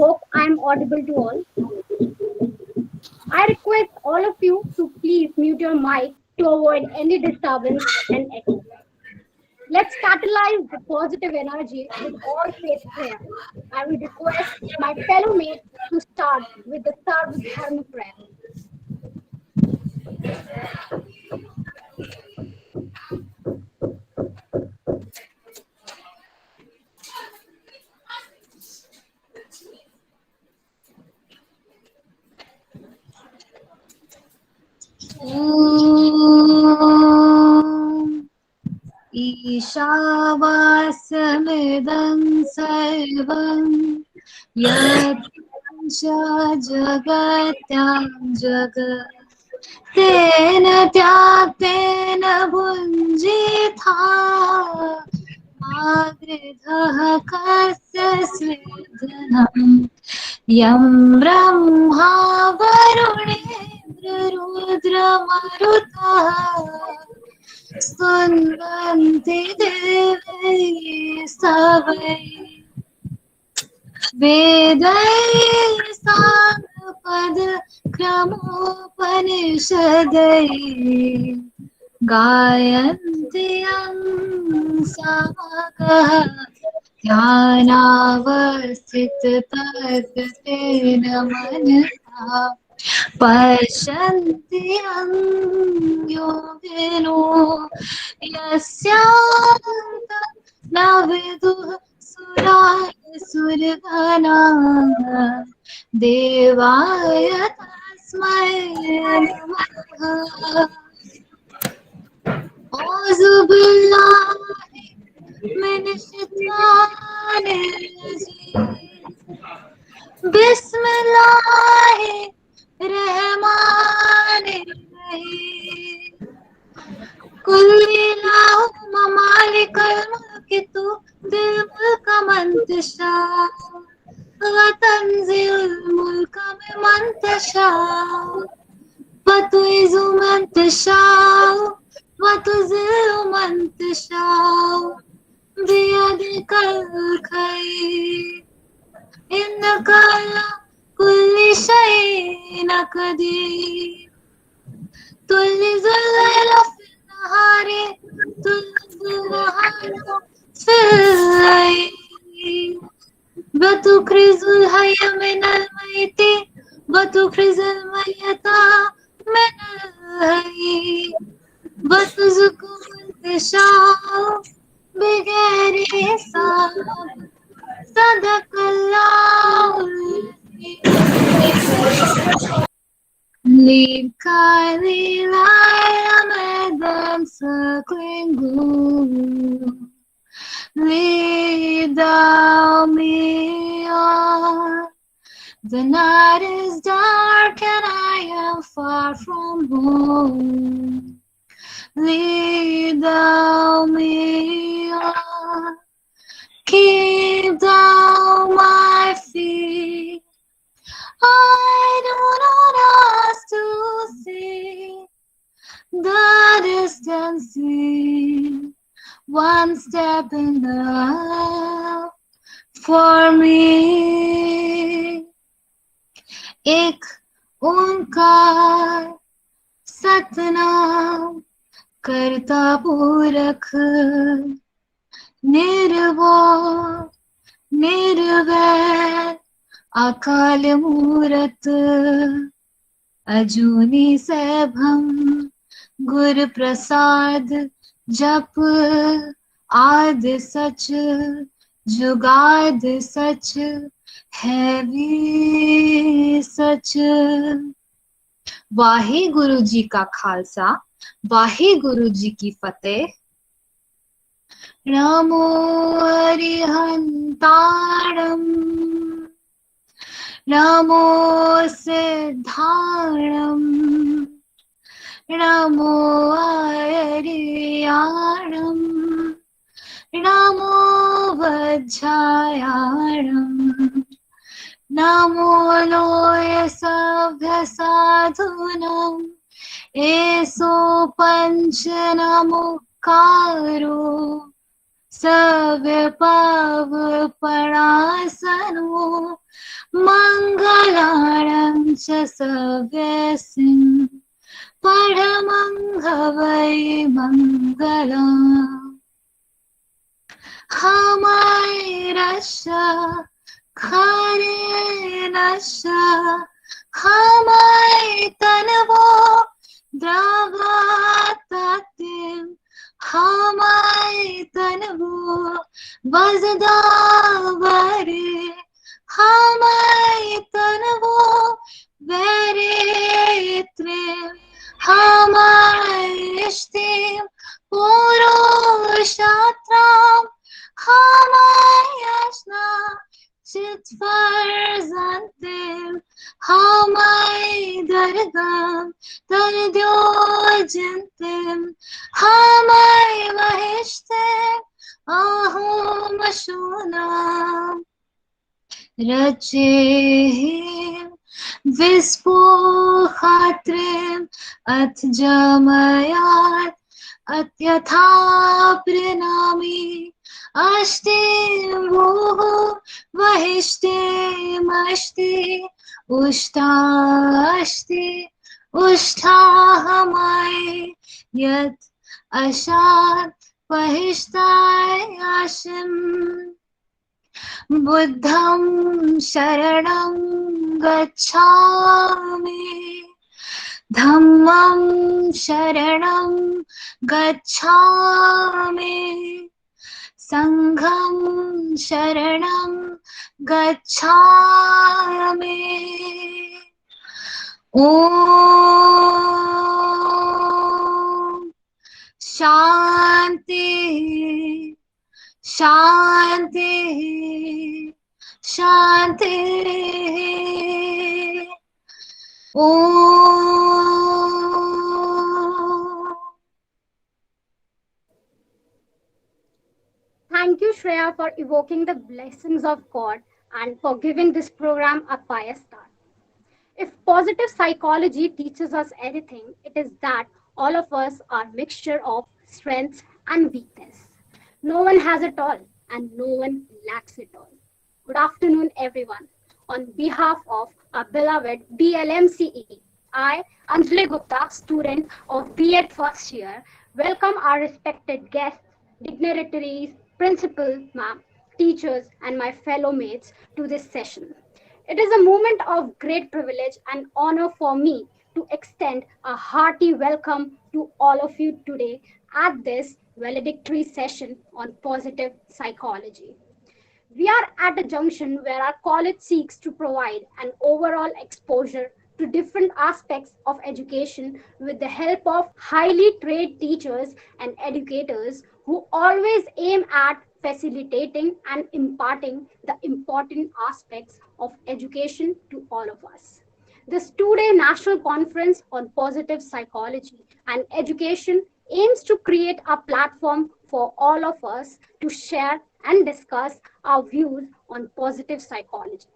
hope I am audible to all. I request all of you to please mute your mic to avoid any disturbance and echo. Let's catalyze the positive energy with all faith prayer. I will request my fellow mates to start with the Sarva Dharma prayer. ईशावास्यमिदं सर्वं यत्किञ्च जगत्यां जगत् तेन त्याक्तेन भुञ्जीथा मागृधः कस्य स्विद्धनम् यं ब्रह्मा वरुणेन्द्ररुद्रमरुतः स्तुन्वन्ति देवैः स्तवैः वेदैः साङ्गपदक्रमोपनिषदैः गायन्ति यं सामगः ध्यानावस्थिततद्गतेन मनसा पश्यन्ति यं योगिनो यस्यान्तं न विदुः सुरगणाः देवाय तस्मै नमः औज़ु बिल्लाहि मिनश्शैतानिर्रजीम बिस्मिल्लाहिर्रहमानिर्रहीम कुल्लिल्लाहुम्मा मालिकल मुल्कि तु'तिल मुल्का मन तशा व तंज़िलुल मुल्का मिम्मन तशा व तु'इज़्ज़ु मन तशा व तुज़िल्लु मन तशा बियदिकल खैर इन्नका अला कुल्लि शैइन क़दीर तुलिज़ुल लैला फिन्नहारि तुलिज़ुल नहारा फिल्लैल व तुख़रिजुल हय्य मिनल मय्यति व तुख़रिजुल मय्यता मिनल हय्य व तुज़क्की मन तशाअ बिग़ैरि हिसाब सदक़ल्लाहुल अज़ीम Lead Kylie light them circling blue. Lead thou me on. The night is dark and I am far from home. Lead thou me on. Keep thou my feet. I do not ask to see the distant sea. One step in love for me. एक ओंकार सतनाम करता पूरख निर्भय निर्वैर अकाल मूरत अजूनी सैभम गुर प्रसाद जप आद सच जुगाद सच है भी सच। वाहे गुरु जी का खालसा वाहे गुरु जी की फतेह। नमो अरिहंताणम नमो सिद्धाणम नमो आर्याणम नमो वज्रायाणम नमो लोय सभ्य साधुनम एसो पंच नमोकारो सव्य पाव परासनो मङ्गलाणं च सव्यसिं परमङ्गवै मङ्गलम् हमारस्य खरेणस्य हमाय तनवो द्रवततिं हमाय तनवो वजदावरे हमाय तनवो वेरेत्रे हमाय इष्टिं पुरुषात्रां हमायस्ना चित्वर्जन्तीं हमाय दर्गां तर्द्योजन्तीं हमाय महिष्टिं अहोमशूनाम् रचेहिं विस्फुहात्रीम् अथ जमयात् अत्यथा प्रणामी अस्तिं भूः वहिष्ठिमस्ति उष्टास्ति उष्ठाहमाय यत् अशात् वहिष्ठायासिम् बुद्धं शरणं गच्छामि धम्मं शरणं गच्छामि संघं शरणं गच्छामि ॐ शान्ति शान्ति शान्ति ॐ Thank you, Shreya, for evoking the blessings of God and for giving this program a fire start. If positive psychology teaches us anything, it is that all of us are a mixture of strengths and weakness. No one has it all and no one lacks it all. Good afternoon, everyone. On behalf of our beloved BLMCE, I, Anjali Gupta, student of B.Ed first year, welcome our respected guests, dignitaries, principal, ma'am, teachers, and my fellow mates to this session. It is a moment of great privilege and honor for me to extend a hearty welcome to all of you today at this valedictory session on positive psychology. We are at a junction where our college seeks to provide an overall exposure to different aspects of education with the help of highly trained teachers and educators who always aim at facilitating and imparting the important aspects of education to all of us. This two-day national conference on positive psychology and education aims to create a platform for all of us to share and discuss our views on positive psychology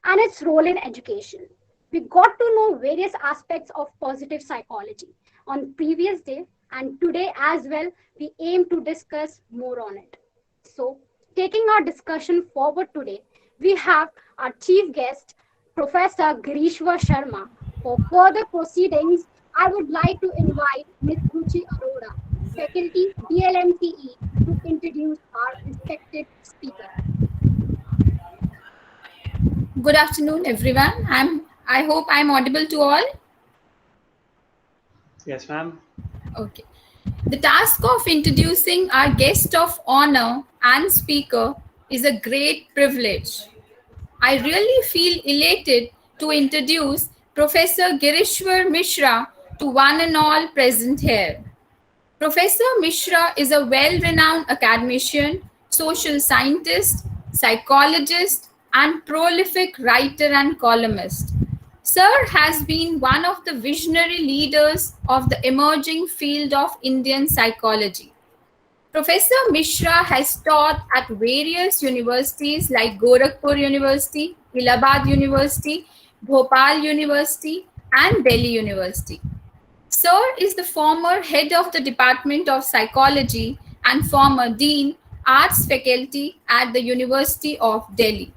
and its role in education. We got to know various aspects of positive psychology on previous day and today as well we aim to discuss more on it. So, taking our discussion forward today, we have our chief guest, Professor Girishwar Sharma. For further proceedings, I would like to invite Ms. Ruchi Arora, faculty BLMCE, to introduce our respected speaker. Good afternoon, everyone. I hope I'm audible to all. Yes, ma'am. Okay. The task of introducing our guest of honor and speaker is a great privilege. I really feel elated to introduce Professor Girishwar Mishra to one and all present here. Professor Mishra is a well-renowned academician, social scientist, psychologist, and prolific writer and columnist. Sir has been one of the visionary leaders of the emerging field of Indian psychology. Professor Mishra has taught at various universities like Gorakhpur University, Allahabad University, Bhopal University, and Delhi University. Sir is the former head of the Department of Psychology and former dean Arts Faculty at the University of Delhi.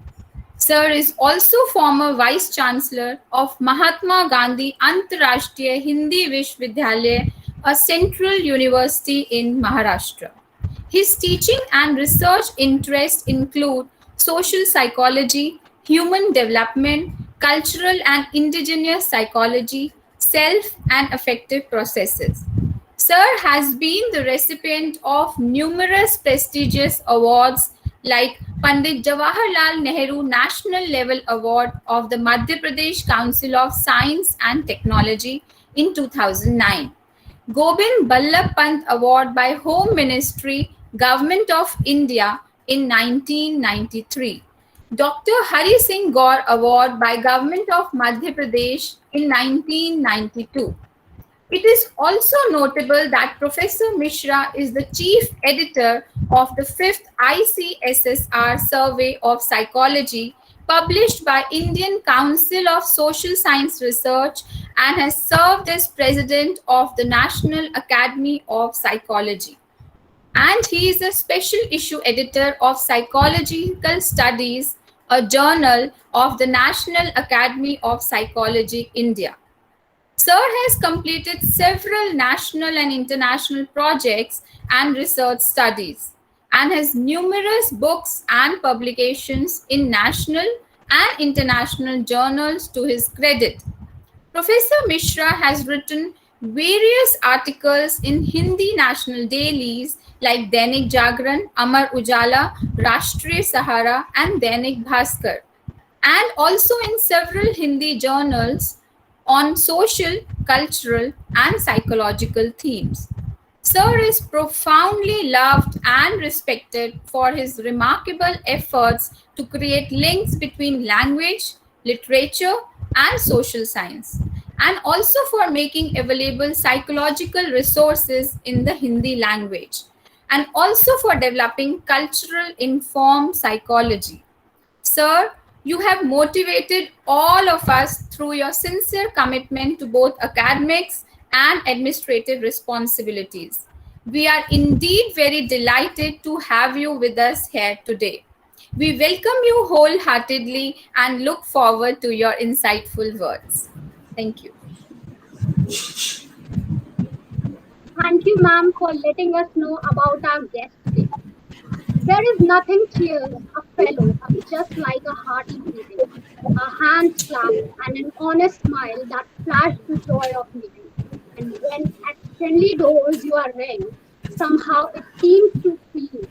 Sir is also former Vice Chancellor of Mahatma Gandhi Antarashtriya Hindi Vishwavidyalaya, a central university in Maharashtra. His teaching and research interests include social psychology, human development, cultural and indigenous psychology, self and affective processes. Sir has been the recipient of numerous prestigious awards like Pandit Jawaharlal Nehru National Level Award of the Madhya Pradesh Council of Science and Technology in 2009. Gobind Ballabh Pant Award by Home Ministry, Government of India in 1993. Dr. Hari Singh Gaur Award by Government of Madhya Pradesh in 1992. It is also notable that Professor Mishra is the chief editor of the 5th ICSSR Survey of Psychology, published by Indian Council of Social Science Research, and has served as president of the National Academy of Psychology. And he is a special issue editor of Psychological Studies, a journal of the National Academy of Psychology, India. Sir has completed several national and international projects and research studies and has numerous books and publications in national and international journals to his credit. Professor Mishra has written various articles in Hindi national dailies like Dainik Jagran, Amar Ujala, Rashtriya Sahara, and Dainik Bhaskar, and also in several Hindi journals on social, cultural, and psychological themes. Sir is profoundly loved and respected for his remarkable efforts to create links between language, literature, and social science, and also for making available psychological resources in the Hindi language, and also for developing cultural informed psychology. Sir, you have motivated all of us through your sincere commitment to both academics and administrative responsibilities. We are indeed very delighted to have you with us here today. We welcome you wholeheartedly and look forward to your insightful words. Thank you. Thank you, ma'am, for letting us know about our guest today. There is nothing cheers a fellow up just like a hearty greeting, a hand slap, and an honest smile that flash the joy of meeting. And when at friendly doors you are rang, somehow it seems to feel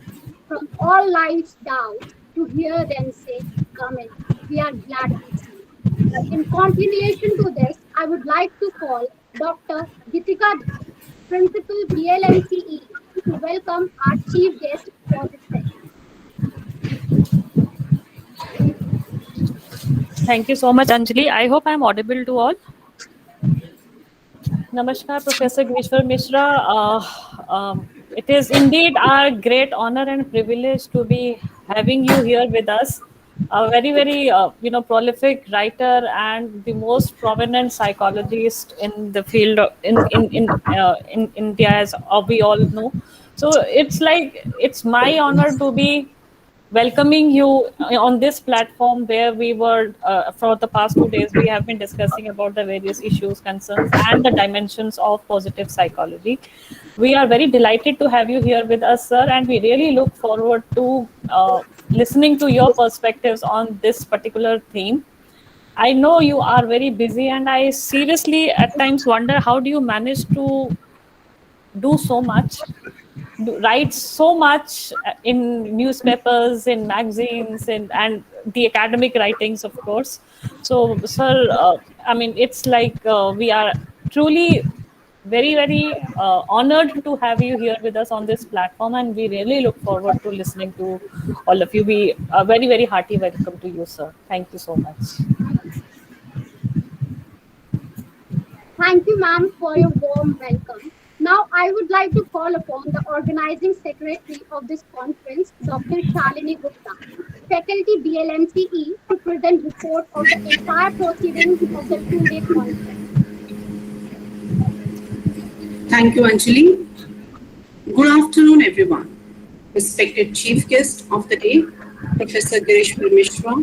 from all life's doubts to hear them say, "Come in, we are glad to see you." In continuation to this, I would like to call Dr. Gitika, Principal BLMCE, to welcome our chief guest for this session. Thank you so much, Anjali. I hope I'm audible to all. Namaskar, Professor Grishwar Mishra. It is indeed our great honor and privilege to be having you here with us. A very, very, prolific writer and the most prominent psychologist in the field in India, as we all know. So it's my honor to be welcoming you on this platform where we were for the past 2 days we have been discussing about the various issues, concerns, and the dimensions of positive psychology. We are very delighted to have you here with us, sir, and we really look forward to listening to your perspectives on this particular theme. I know you are very busy, and I seriously at times wonder how do you manage to do so much, write so much in newspapers, in magazines, and the academic writings, of course. So, sir, I mean, it's like we are truly very, very honored to have you here with us on this platform, and we really look forward to listening to all of you. We a very, very hearty welcome to you, sir. Thank you so much. Thank you, ma'am, for your warm welcome. Now, I would like to call upon the organizing secretary of this conference, Dr. Shalini Gupta, faculty BLMCE, to present report of the entire proceedings of the two-day conference. Thank you, Anjali. Good afternoon, everyone. Respected Chief Guest of the day, Professor Girishwar Mishra,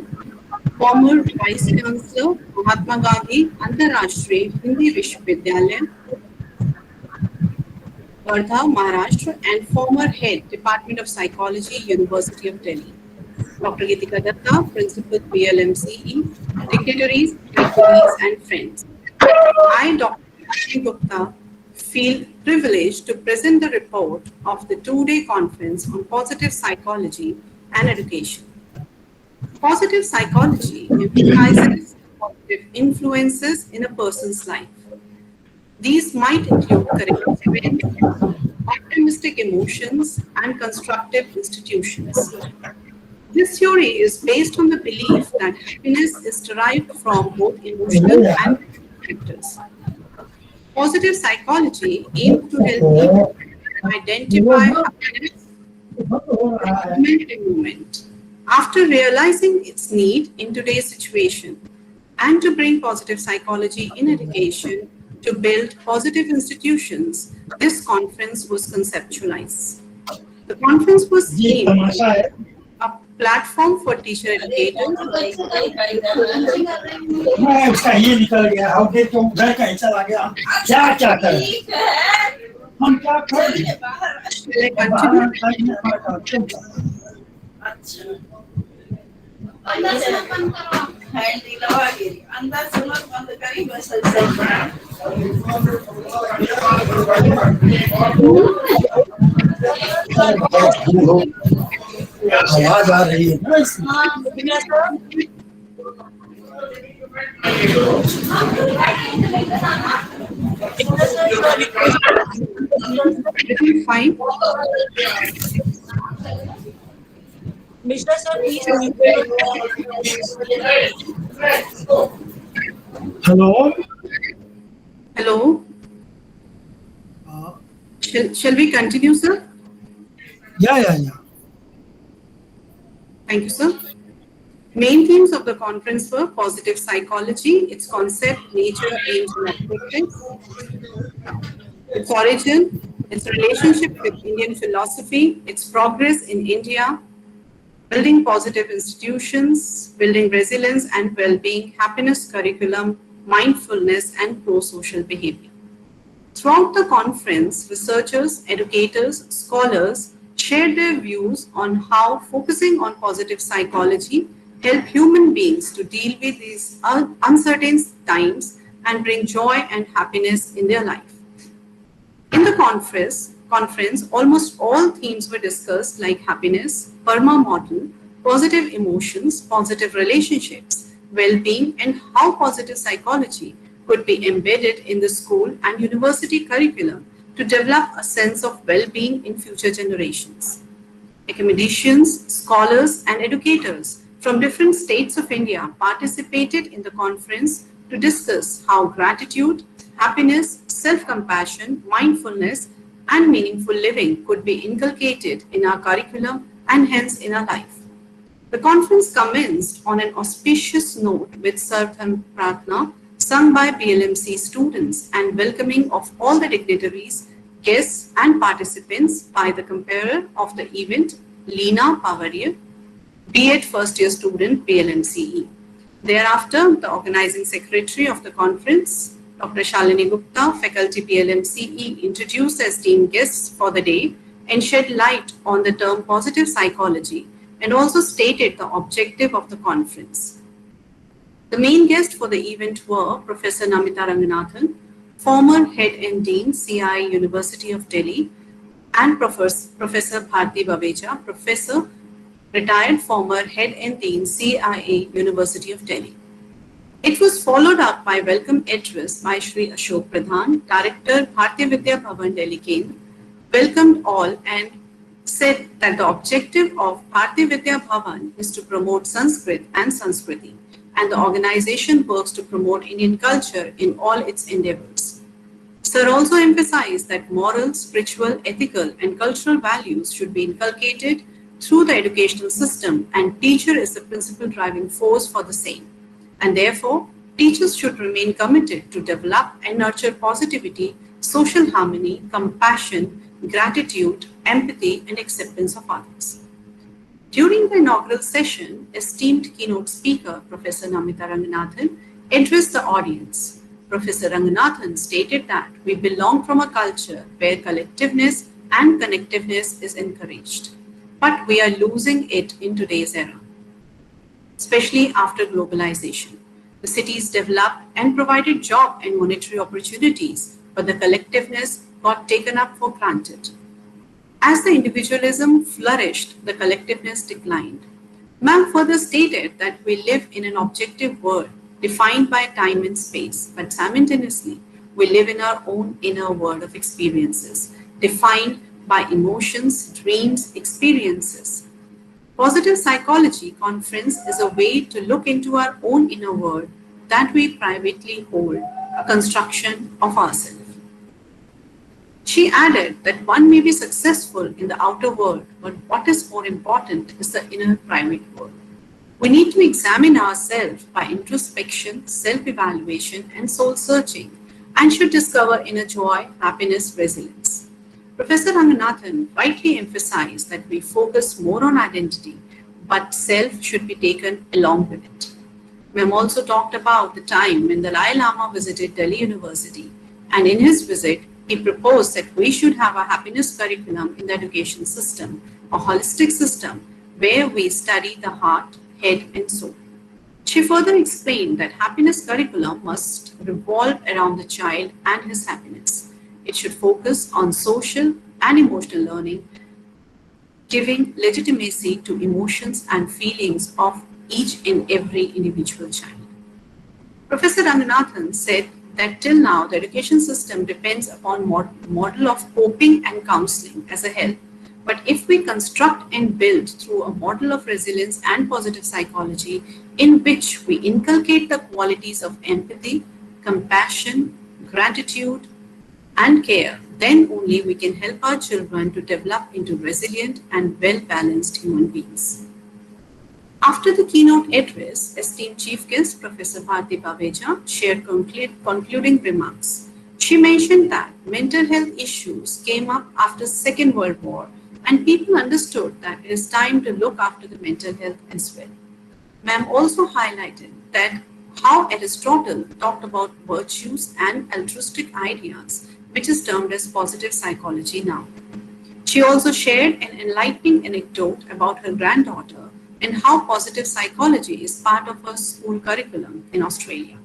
former Vice Chancellor, Mahatma Gandhi Antarashtriya Hindi Vishwavidyalaya, Wardha, Maharashtra, and former Head, Department of Psychology, University of Delhi. Dr. Geetika Datta, Principal, BLMCE, dignitaries, my colleagues, and friends. I, Dr. Shalini Gupta, feel privileged to present the report of the two-day conference on positive psychology and education. Positive psychology emphasizes positive influences in a person's life. These might include courageous events, optimistic emotions, and constructive institutions. This theory is based on the belief that happiness is derived from both emotional and mental factors. Positive psychology aims to help people identify happiness moment in moment after realizing its need in today's situation and to bring positive psychology in education to build positive institutions. This conference was conceptualized. The conference was aimed at a platform for teacher educators. उसका ये निकल गया हम देख तो घर कहीं चला गया क्या क्या करें हम क्या करें Shall I continue? अंदर से बंद करो हैंड लगा के अंदर से बंद करी बस आवाज आ रही है ना Everything fine? Mr. Sir, please. Hello Hello? Shall we continue, sir? या Thank you, sir. Main themes of the conference were positive psychology, its concept, nature, aims, and objectives, its origin, its relationship with Indian philosophy, its progress in India, building positive institutions, building resilience and well-being, happiness curriculum, mindfulness, and pro-social behavior. Throughout the conference, researchers, educators, scholars shared their views on how focusing on positive psychology help human beings to deal with these uncertain times and bring joy and happiness in their life. In the conference, almost all themes were discussed like happiness, Karma model, positive emotions, positive relationships, well-being, and how positive psychology could be embedded in the school and university curriculum to develop a sense of well-being in future generations. Academicians, scholars, and educators from different states of India participated in the conference to discuss how gratitude, happiness, self-compassion, mindfulness, and meaningful living could be inculcated in our curriculum and hence in our life. The conference commenced on an auspicious note with Sartham Pratna sung by BLMC students and welcoming of all the dignitaries, guests, and participants by the comparer of the event, Leena Pavaria, B.Ed first year student, BLMCE. Thereafter, the organizing secretary of the conference, Dr. Shalini Gupta, faculty BLMCE, introduced the esteemed guests for the day and shed light on the term positive psychology and also stated the objective of the conference. The main guests for the event were Professor Namita Ranganathan, former head and dean, CII University of Delhi, and Professor Bharti Baveja, professor, retired former head and dean, CIA University of Delhi. It was followed up by welcome address by Shri Ashok Pradhan, Director, Bharatiya Vidya Bhavan, Delhi Kendra, welcomed all and said that the objective of Bharatiya Vidya Bhavan is to promote Sanskrit and Sanskriti, and the organization works to promote Indian culture in all its endeavors. Sir also emphasized that moral, spiritual, ethical, and cultural values should be inculcated through the educational system, and teacher is the principal driving force for the same. And therefore, teachers should remain committed to develop and nurture positivity, social harmony, compassion, gratitude, empathy, and acceptance of others. During the inaugural session, esteemed keynote speaker Professor Namita Ranganathan addressed the audience. Professor Ranganathan stated that we belong from a culture where collectiveness and connectiveness is encouraged, but we are losing it in today's era, especially after globalization. The cities developed and provided job and monetary opportunities, but the collectiveness got taken up for granted. As the individualism flourished, the collectiveness declined. Ma'am further stated that we live in an objective world defined by time and space, but simultaneously, we live in our own inner world of experiences, defined by emotions, dreams, experiences. Positive Psychology Conference is a way to look into our own inner world that we privately hold, a construction of ourselves. She added that one may be successful in the outer world, but what is more important is the inner private world. We need to examine ourselves by introspection, self-evaluation, and soul-searching, and should discover inner joy, happiness, resilience. Professor Ranganathan rightly emphasized that we focus more on identity, but self should be taken along with it. Ma'am also talked about the time when the Dalai Lama visited Delhi University, and in his visit, he proposed that we should have a happiness curriculum in the education system, a holistic system where we study the heart, head, and soul. She further explained that happiness curriculum must revolve around the child and his happiness. It should focus on social and emotional learning, giving legitimacy to emotions and feelings of each and every individual child. Professor Ranganathan said that till now the education system depends upon model of coping and counseling as a help. But if we construct and build through a model of resilience and positive psychology in which we inculcate the qualities of empathy, compassion, gratitude, and care, then only we can help our children to develop into resilient and well-balanced human beings. After the keynote address, esteemed chief guest Professor Bharti Baveja shared concluding remarks. She mentioned that mental health issues came up after Second World War, and people understood that it is time to look after the mental health as well. Ma'am also highlighted that how Aristotle talked about virtues and altruistic ideas, which is termed as positive psychology now. She also shared an enlightening anecdote about her granddaughter and how positive psychology is part of her school curriculum in Australia.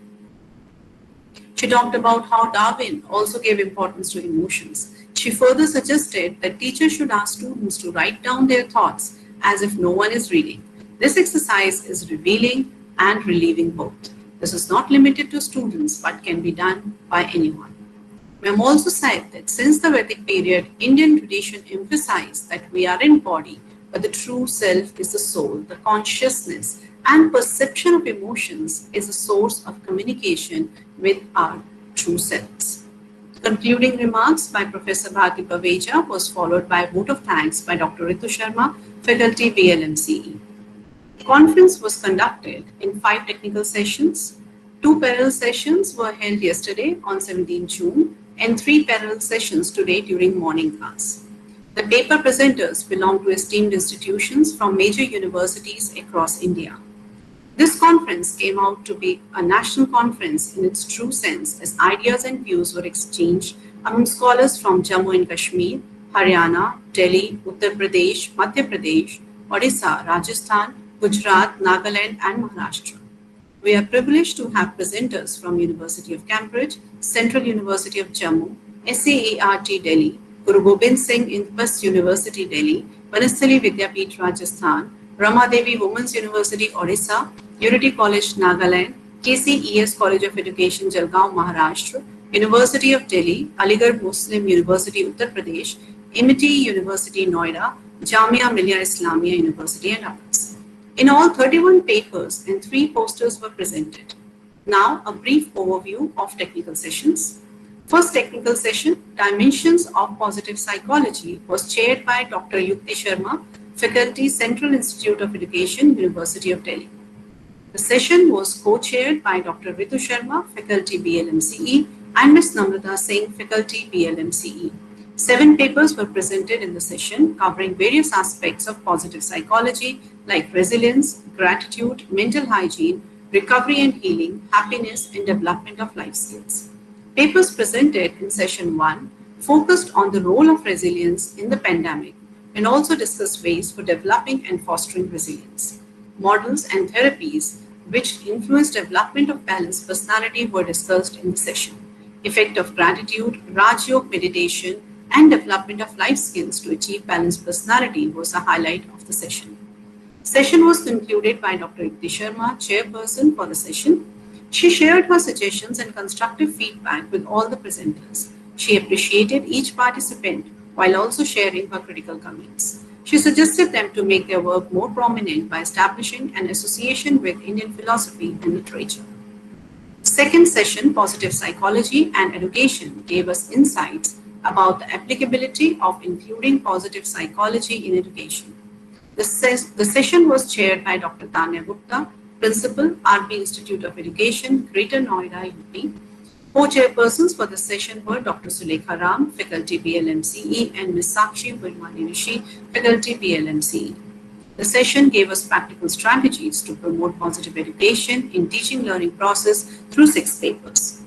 She talked about how Darwin also gave importance to emotions. She further suggested that teachers should ask students to write down their thoughts as if no one is reading. This exercise is revealing and relieving both. This is not limited to students but can be done by anyone. Ma'am also said that since the Vedic period, Indian tradition emphasized that we are in body, but the true self is the soul, the consciousness and perception of emotions is a source of communication with our true selves. Concluding remarks by Professor Bharti Baveja was followed by a vote of thanks by Dr. Ritu Sharma, faculty BLMCE. The conference was conducted in 5 technical sessions. 2 parallel sessions were held yesterday on 17 June and 3 parallel sessions today during morning class. The paper presenters belong to esteemed institutions from major universities across India. This conference came out to be a national conference in its true sense as ideas and views were exchanged among scholars from Jammu and Kashmir, Haryana, Delhi, Uttar Pradesh, Madhya Pradesh, Odisha, Rajasthan, Gujarat, Nagaland and Maharashtra. We are privileged to have presenters from University of Cambridge, Central University of Jammu, SAART Delhi, Guru Gobind Singh Indus University Delhi, Vanasthali Vidyapeeth Rajasthan, Ramadevi Women's University Odisha, Unity College Nagaland, KCES College of Education Jalgaon Maharashtra, University of Delhi, Aligarh Muslim University Uttar Pradesh, Amity University Noida, Jamia Millia Islamia University and others. In all, 31 papers and 3 posters were presented. Now, a brief overview of technical sessions. First technical session, Dimensions of Positive Psychology, was chaired by Dr. Yukti Sharma, faculty, Central Institute of Education, University of Delhi. The session was co-chaired by Dr. Ritu Sharma, faculty BLMCE, and Ms. Namrata Singh, faculty BLMCE. 7 papers were presented in the session covering various aspects of positive psychology like resilience, gratitude, mental hygiene, recovery and healing, happiness, and development of life skills. Papers presented in session 1 focused on the role of resilience in the pandemic and also discussed ways for developing and fostering resilience. Models and therapies which influence development of balanced personality were discussed in the session. Effect of gratitude, Raj Yoga meditation, and development of life skills to achieve balanced personality was a highlight of the session. Session was concluded by Dr. Ikti Sharma, chairperson for the session. She shared her suggestions and constructive feedback with all the presenters. She appreciated each participant while also sharing her critical comments. She suggested them to make their work more prominent by establishing an association with Indian philosophy and literature. Second session, Positive Psychology and Education, gave us insights about the applicability of including positive psychology in education. The session was chaired by Dr. Tanya Gupta, Principal, RB Institute of Education, Greater Noida, UP. Co-chairpersons for the session were Dr. Sulekha Ram, Faculty BLMCE, and Ms. Sakshi Burmani Rishi, Faculty BLMCE. The session gave us practical strategies to promote positive education in teaching learning process through 6 papers.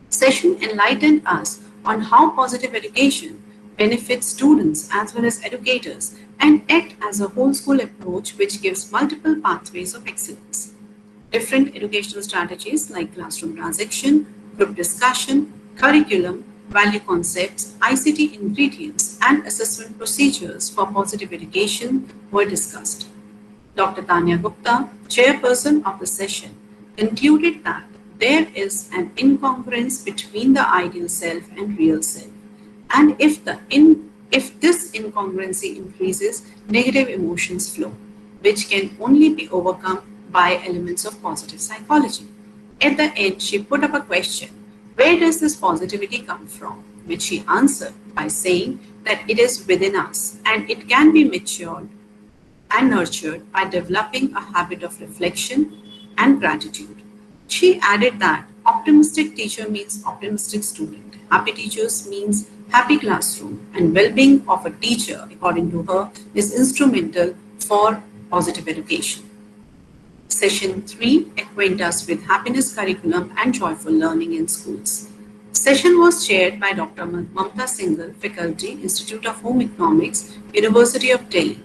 Session enlightened us on how positive education benefits students as well as educators and act as a whole school approach which gives multiple pathways of excellence. Different educational strategies like classroom transaction, group discussion, curriculum, value concepts, ICT ingredients, and assessment procedures for positive education were discussed. Dr. Tanya Gupta, chairperson of the session, concluded that there is an incongruence between the ideal self and real self. And if this incongruency increases, negative emotions flow, which can only be overcome by elements of positive psychology. At the end, she put up a question, where does this positivity come from? Which she answered by saying that it is within us and it can be matured and nurtured by developing a habit of reflection and gratitude. She added that optimistic teacher means optimistic student, happy teachers means happy classroom, and well-being of a teacher, according to her, is instrumental for positive education. Session 3, Acquaint Us with Happiness Curriculum and Joyful Learning in Schools. Session was chaired by Dr. Mamta Singhal, Faculty, Institute of Home Economics, University of Delhi,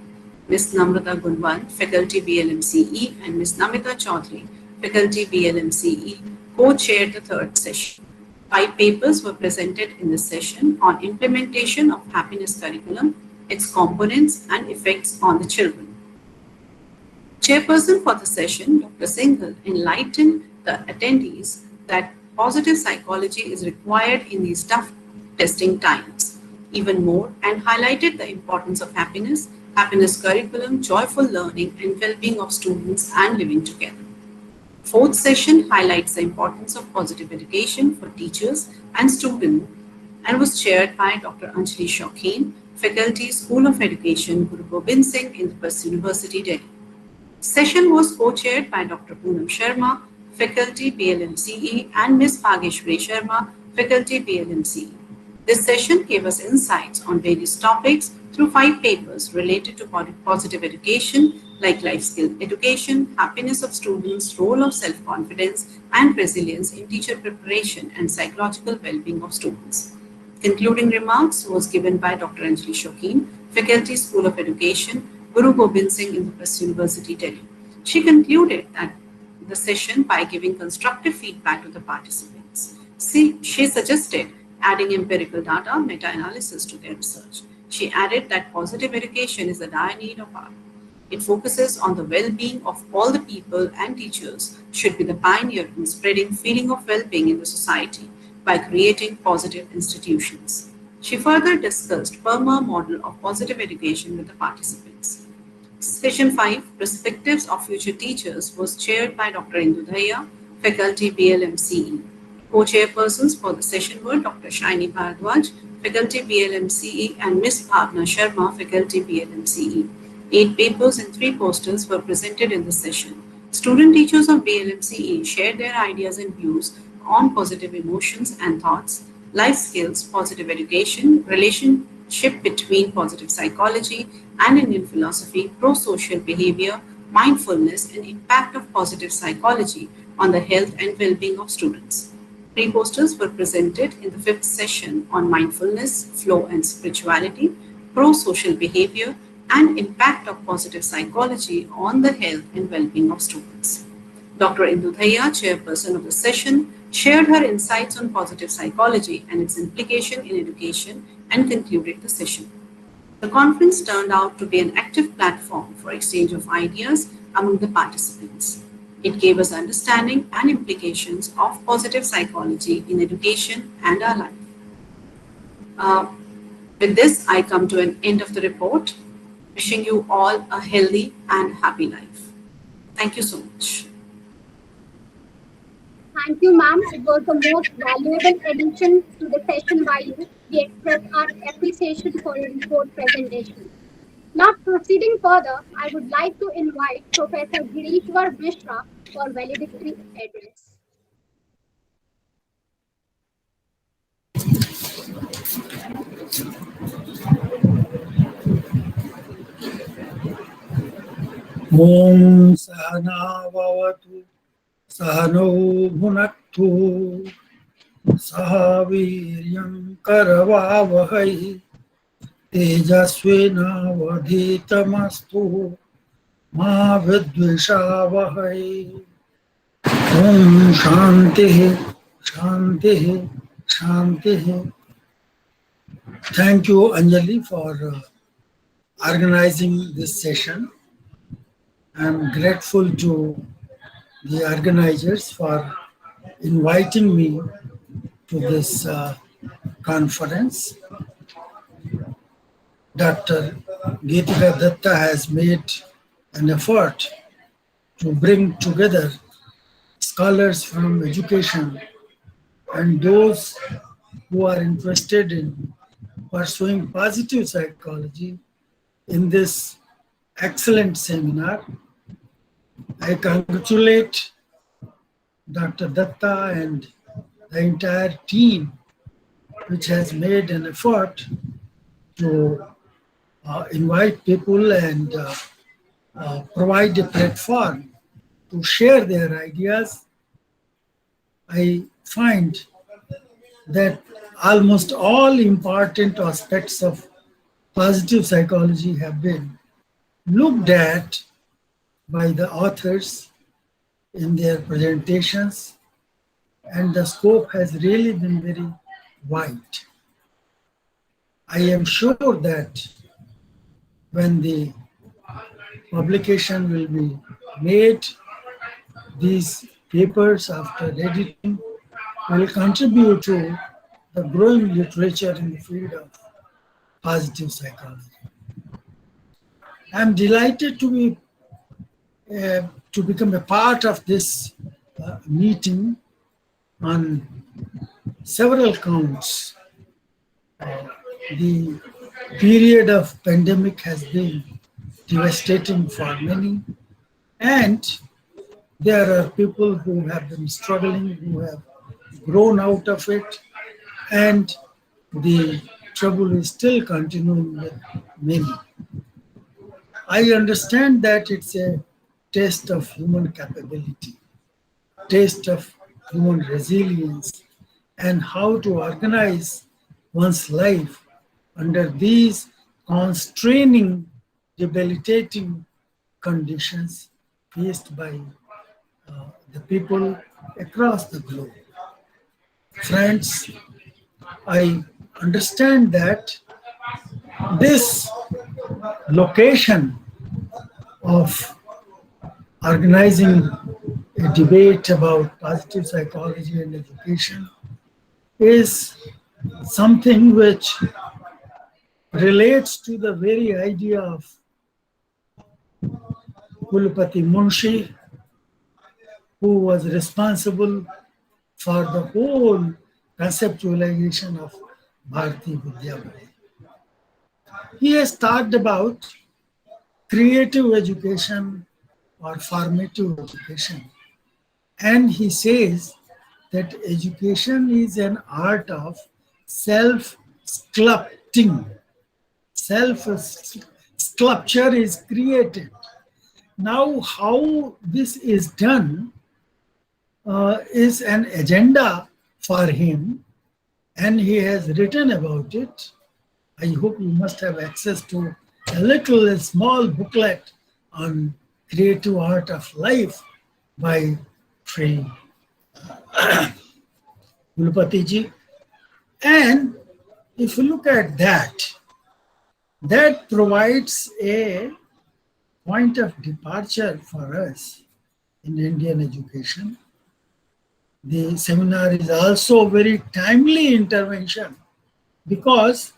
Ms. Namrata Gunwan, Faculty BLMCE, and Ms. Namita Chaudhary, Faculty BLMCE, co-chaired the third session. 5 papers were presented in the session on implementation of happiness curriculum, its components and effects on the children. Chairperson for the session, Dr. Singhal, enlightened the attendees that positive psychology is required in these tough testing times, even more, and highlighted the importance of happiness, happiness curriculum, joyful learning, and well-being of students and living together. Fourth session highlights the importance of positive education for teachers and students and was chaired by Dr. Anjali Shaukin, Faculty, School of Education, Guru Gobind Singh, Indus University, Delhi. Session was co-chaired by Dr. Poonam Sharma, Faculty BLMCE, and Ms. Bhageshwari Sharma, Faculty BLMCE. This session gave us insights on various topics through 5 papers related to positive education like life skill education, happiness of students, role of self-confidence, and resilience in teacher preparation and psychological well-being of students. Concluding remarks was given by Dr. Anjali Shaukin, Faculty, School of Education, Guru Gobind Singh, Indus University, Delhi. She concluded that the session by giving constructive feedback to the participants. She suggested adding empirical data, meta-analysis to their research. She added that positive education is a dire need of our. It focuses on the well-being of all the people, and teachers should be the pioneer in spreading feeling of well-being in the society by creating positive institutions. She further discussed PERMA model of positive education with the participants. Session 5, Perspectives of Future Teachers, was chaired by Dr. Indu Dhaya, Faculty BLMCE. Co-chairpersons for the session were Dr. Shaini Bharadwaj, Faculty BLMCE, and Ms. Bhavna Sharma, Faculty BLMCE. 8 papers and 3 posters were presented in the session. Student teachers of BLMCE shared their ideas and views on positive emotions and thoughts, life skills, positive education, relationship between positive psychology and Indian philosophy, pro-social behavior, mindfulness, and impact of positive psychology on the health and well-being of students. Three posters were presented in the fifth session on mindfulness, flow and spirituality, pro-social behavior, and impact of positive psychology on the health and well-being of students. Dr. Indu Dhaya, chairperson of the session, shared her insights on positive psychology and its implication in education and concluded the session. The conference turned out to be an active platform for exchange of ideas among the participants. It gave us understanding and implications of positive psychology in education and our life. Uh, with this, I come to an end of the report, wishing you all a healthy and happy life. Thank you so much. Thank you, ma'am. It was the most valuable addition to the session by you. We express our appreciation for your report presentation. Now, proceeding further, I would like to invite Professor Girishwar Mishra for valedictory address. Om Sahana Vavatu Sahano Bhunaktu Sahaviryam Karavavahai Tejasvena Vaditamastu Ma Vidvishavahai. Om Shanti Shanti Shanti. Thank you, Anjali, for organizing this session. I'm grateful to the organizers for inviting me to this conference. Dr. Geetika Datta has made an effort to bring together scholars from education and those who are interested in pursuing positive psychology in this excellent seminar. I congratulate Dr. Datta and the entire team which has made an effort to invite people and provide a platform to share their ideas. I find that almost all important aspects of positive psychology have been looked at by the authors in their presentations, and the scope has really been very wide. I am sure that when the publication will be made, these papers after editing will contribute to the growing literature in the field of positive psychology. I'm delighted to become a part of this meeting on several counts. The period of pandemic has been devastating for many, and there are people who have been struggling, who have grown out of it, and the trouble is still continuing with many. I understand that it's a test of human capability, test of human resilience, and how to organize one's life under these constraining, debilitating conditions faced by the people across the globe. Friends, I understand that this location of organizing a debate about positive psychology and education is something which relates to the very idea of Kulpati Munshi, who was responsible for the whole conceptualization of Bharati Vidyavali. He has talked about creative education or formative education. And he says that education is an art of self-sculpting. Self-sculpture is created. Now, how this is done is an agenda for him, and he has written about it. I hope you must have access to a small booklet on creative art of life by Sri Gulpatiji. And if you look at that, that provides a point of departure for us in Indian education. The seminar is also very timely intervention because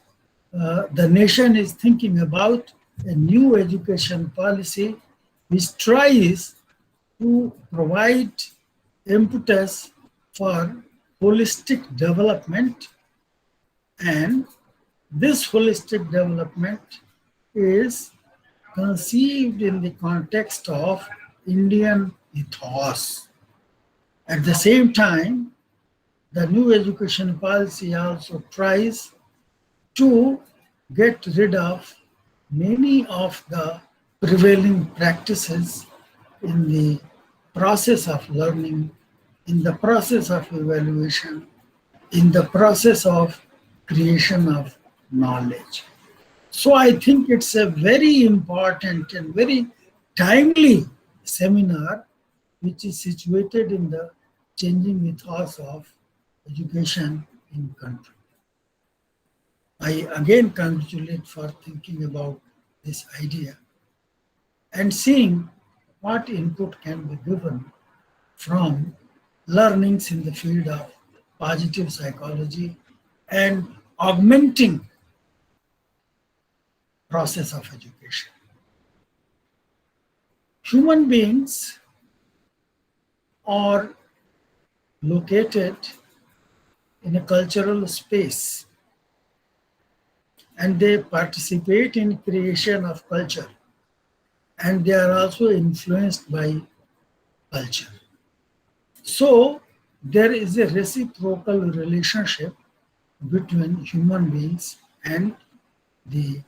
the nation is thinking about a new education policy which tries to provide impetus for holistic development, and this holistic development is conceived in the context of Indian ethos. At the same time, the new education policy also tries to get rid of many of the prevailing practices in the process of learning, in the process of evaluation, in the process of creation of knowledge. So I think it's a very important and very timely seminar which is situated in the changing ethos of education in country. I again congratulate for thinking about this idea and seeing what input can be given from learnings in the field of positive psychology and augmenting process of education. Human beings are located in a cultural space and they participate in creation of culture, and they are also influenced by culture. So there is a reciprocal relationship between human beings and the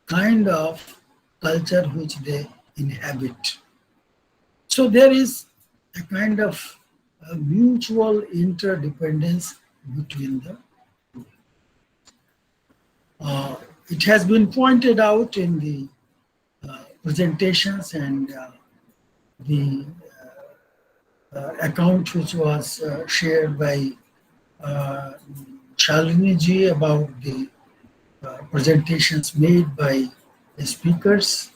kind of culture which they inhabit. So there is a kind of a mutual interdependence between them. It has been pointed out in the presentations and the account which was shared by Shalini ji about the presentations made by the speakers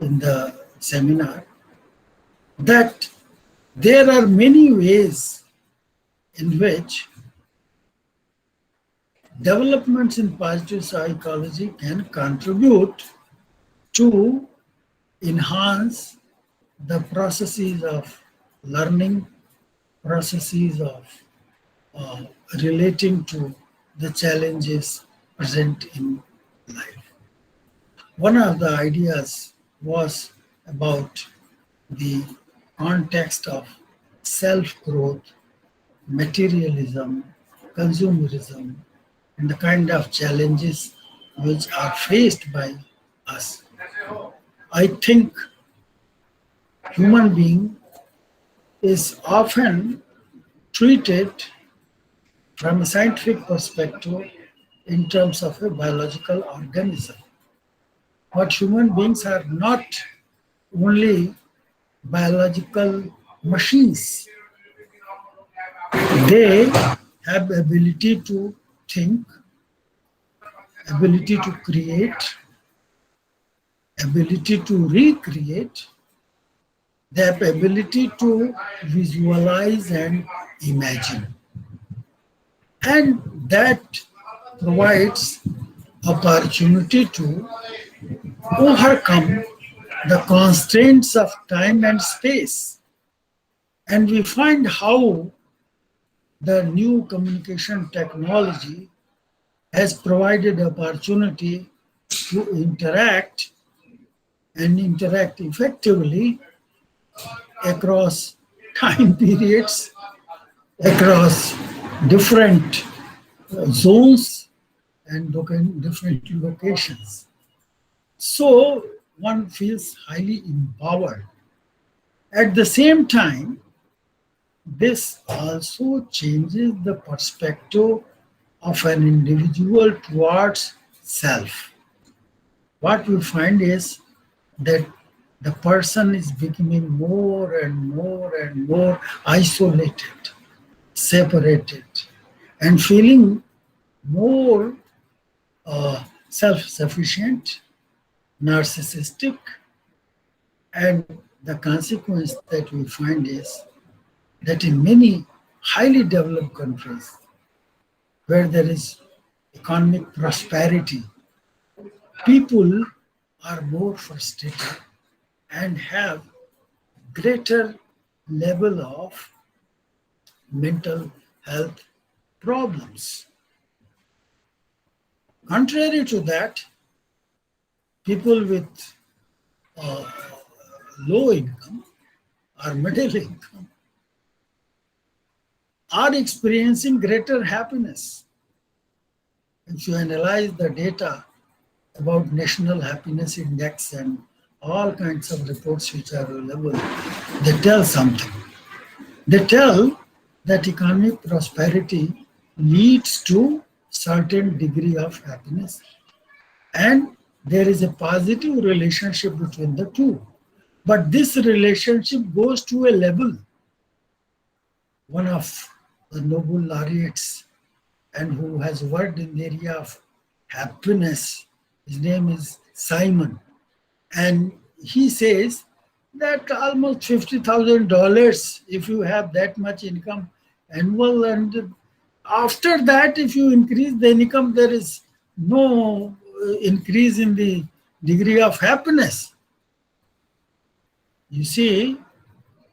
in the seminar, that there are many ways in which developments in positive psychology can contribute to enhance the processes of learning, processes of relating to the challenges present in life. One of the ideas was about the context of self-growth, materialism, consumerism, and the kind of challenges which are faced by us. I think human being is often treated from a scientific perspective in terms of a biological organism. But human beings are not only biological machines. They have ability to think, ability to create, ability to recreate, they have ability to visualize and imagine. And that provides opportunity to overcome the constraints of time and space. And we find how the new communication technology has provided opportunity to interact and interact effectively across time periods, across different zones and different locations. So one feels highly empowered. At the same time, this also changes the perspective of an individual towards self. What we find is that the person is becoming more and more and more isolated, separated, and feeling more self sufficient, narcissistic, and the consequence that we find is that in many highly developed countries where there is economic prosperity, people are more frustrated and have greater level of mental health problems. Contrary to that, people with uh, low income or middle income are experiencing greater happiness. If you analyze the data about National Happiness Index and all kinds of reports which are available, they tell something. They tell that economic prosperity leads to certain degree of happiness, and there is a positive relationship between the two. But this relationship goes to a level. One of the Nobel laureates and who has worked in the area of happiness, his name is Simon, and he says that almost $50,000 if you have that much income annual, and after that if you increase the income there is no increase in the degree of happiness. You see,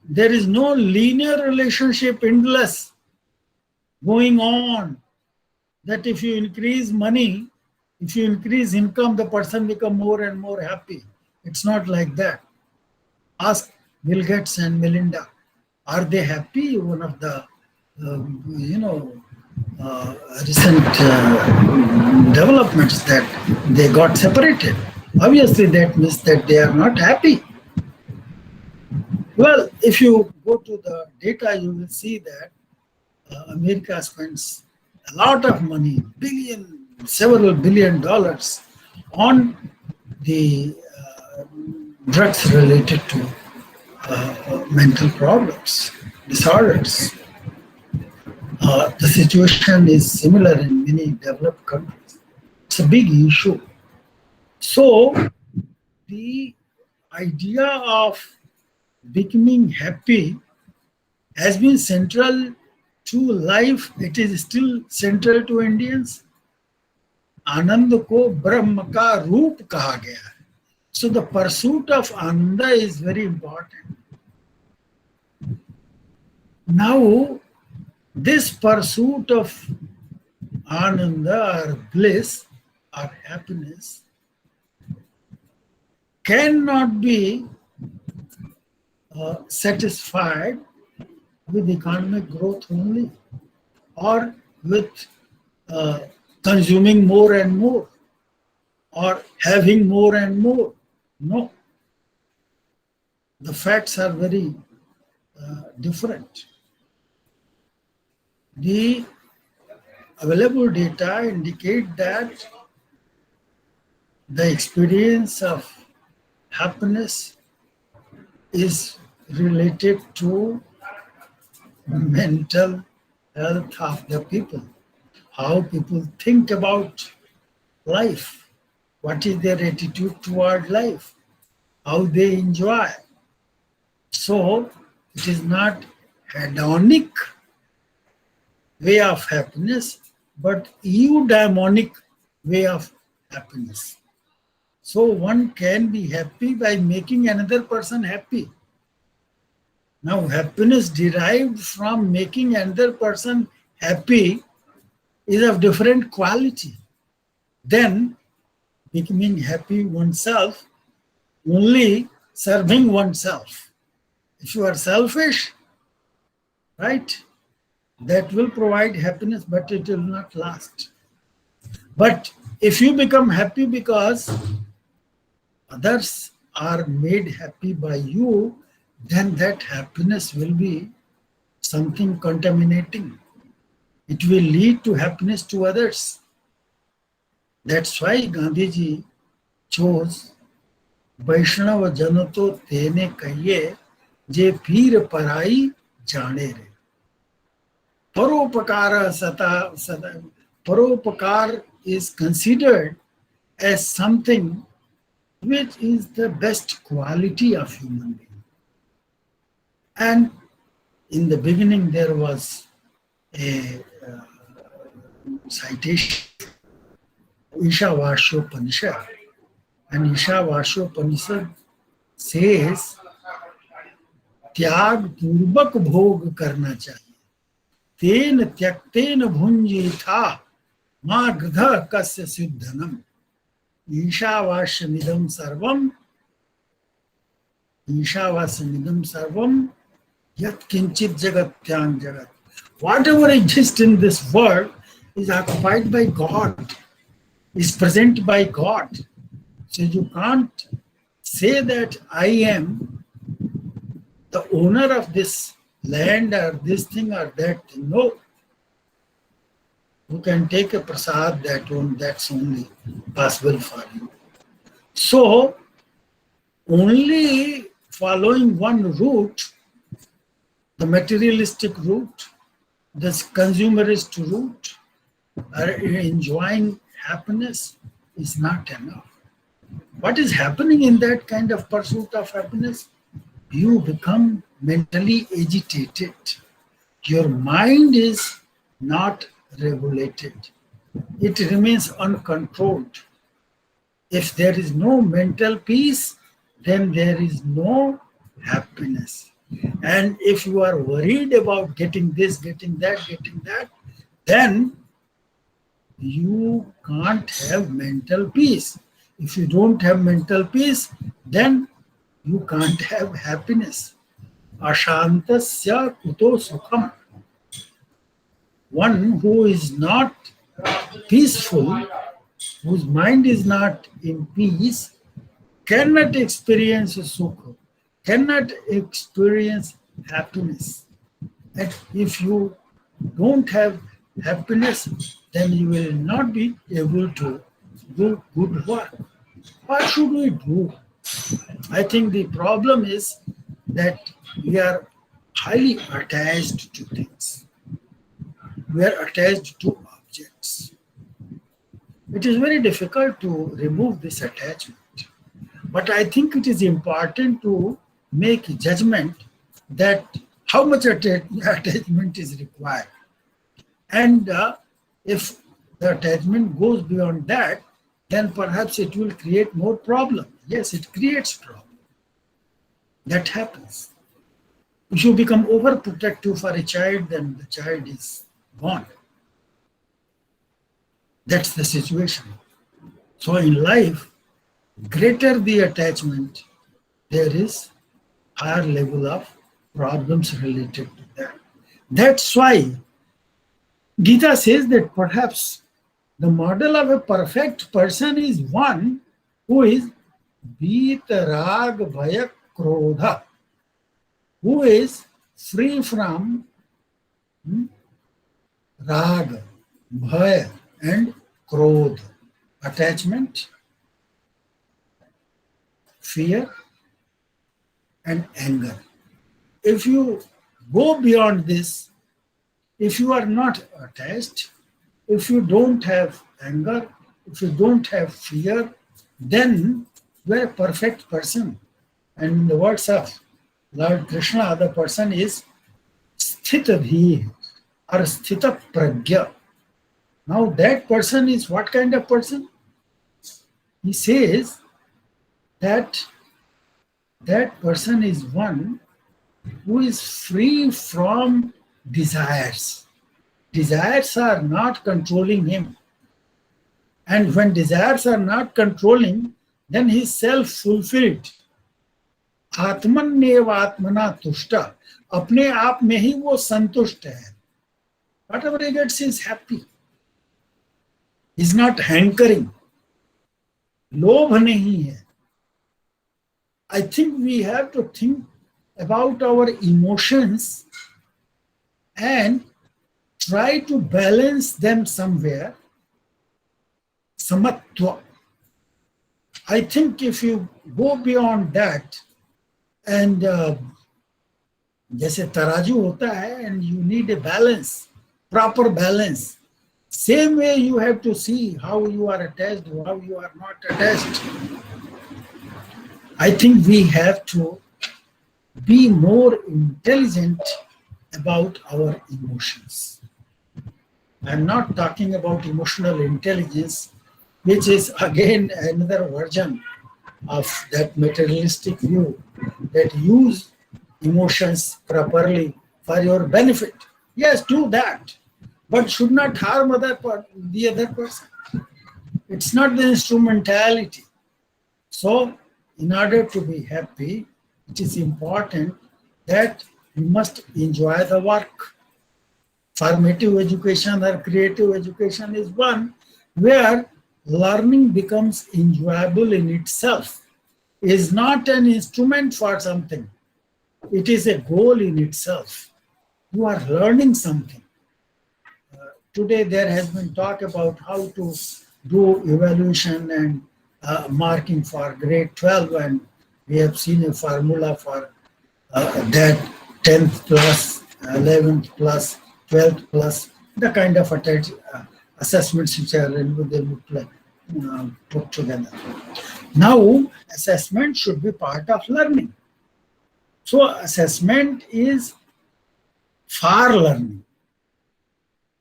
there is no linear relationship, endless, going on, that if you increase money, if you increase income, the person become more and more happy. It's not like that. Ask Bill Gates and Melinda, are they happy? One of the recent developments that they got separated. Obviously, that means that they are not happy. Well, if you go to the data, you will see that America spends a lot of money, several billion dollars on the drugs related to mental problems, disorders. The situation is similar in many developed countries. It's a big issue. So the idea of becoming happy has been central to life. It is still central to Indians. आनंद को ब्रह्म का रूप कहा गया है. So the pursuit of Ananda is very important. Now, this pursuit of Ananda or bliss or happiness cannot be satisfied with economic growth only or with consuming more and more or having more and more. No. The facts are very different. The available data indicate that the experience of happiness is related to mental health of the people, how people think about life, what is their attitude toward life, how they enjoy. So it is not hedonic way of happiness, but eudaimonic way of happiness. So one can be happy by making another person happy. Now, happiness derived from making another person happy is of different quality. Then becoming happy oneself, only serving oneself. If you are selfish, right, that will provide happiness, but it will not last. But if you become happy because others are made happy by you, then that happiness will be something contaminating. It will lead to happiness to others. That's why Gandhiji chose Vaishnava Janato Tene Kaye Je Pir Parai Jane Re. Paropakara Sata Paropakar is considered as something which is the best quality of human being. And in the beginning there was a citation, Ishavashopanishad, and Ishavashopanishad says त्याग पूर्वक भोग करना चाहिए, तेन त्यक्तेन भुंजी था माँ गृध कस्य सिद्धनम, ईशावास्यमिदं सर्वम, ईशावास्यमिदं सर्वम yat kinchit jagatyang jagat. Whatever exists in this world is occupied by God, is present by God. So you can't say that I am the owner of this land or this thing or that thing. No. You can take a prasad that's only possible for you. So only following one route, the materialistic route, the consumerist route, or enjoying happiness is not enough. What is happening in that kind of pursuit of happiness? You become mentally agitated. Your mind is not regulated. It remains uncontrolled. If there is no mental peace, then there is no happiness. And if you are worried about getting this, getting that, then you can't have mental peace. If you don't have mental peace, then you can't have happiness. Ashantasya kuto sukham. One who is not peaceful, whose mind is not in peace, cannot experience sukha, cannot experience happiness. And if you don't have happiness, then you will not be able to do good work. What should we do? I think the problem is that we are highly attached to things. We are attached to objects. It is very difficult to remove this attachment. But I think it is important to make a judgment that how much attachment is required. And if the attachment goes beyond that, then perhaps it will create more problem. Yes, it creates problem. That happens. If you become overprotective for a child, then the child is gone. That's the situation. So in life, greater the attachment, there is higher level of problems related to that. That's why Gita says that perhaps the model of a perfect person is one who is Vitarag Bhaya Krodha, who is free from Rag, Bhaya and Krodha, attachment, fear and anger. If you go beyond this, if you are not attached, if you don't have anger, if you don't have fear, then you are a perfect person. And in the words of Lord Krishna, the person is Sthitadhi or Sthita Pragya. Now that person is what kind of person? He says that that person is one who is free from desires. Desires are not controlling him. And when desires are not controlling, then he is self-fulfilled. Atman neva atmana tushta. अपने आप में ही वो संतुष्ट है. Whatever he gets, he is happy. He's not hankering. लोभ नहीं है. I think we have to think about our emotions and try to balance them somewhere. Samatva. I think if you go beyond that and जैसे तराजू होता है and you need a balance, proper balance. Same way you have to see how you are attached, how you are not attached. I think we have to be more intelligent about our emotions. I'm not talking about emotional intelligence, which is again another version of that materialistic view that use emotions properly for your benefit. Yes, do that, but should not harm the other person. It's not the instrumentality. So, in order to be happy, it is important that we must enjoy the work. Formative education or creative education is one where learning becomes enjoyable in itself. It is not an instrument for something. It is a goal in itself. You are learning something. Today there has been talk about how to do evaluation and marking for grade 12, and we have seen a formula for that 10th plus, 11th plus, 12th plus, the kind of assessments which are put together. Now, assessment should be part of learning. So, assessment is for learning.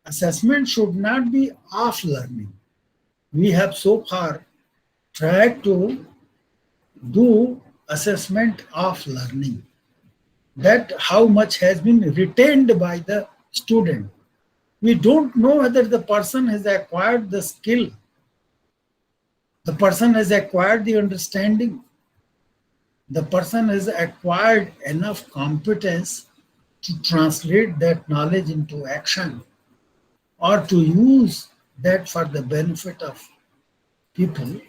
Assessment should not be of learning. We have so far tried to do assessment of learning, that how much has been retained by the student. We don't know whether the person has acquired the skill, the person has acquired the understanding, the person has acquired enough competence to translate that knowledge into action or to use that for the benefit of people.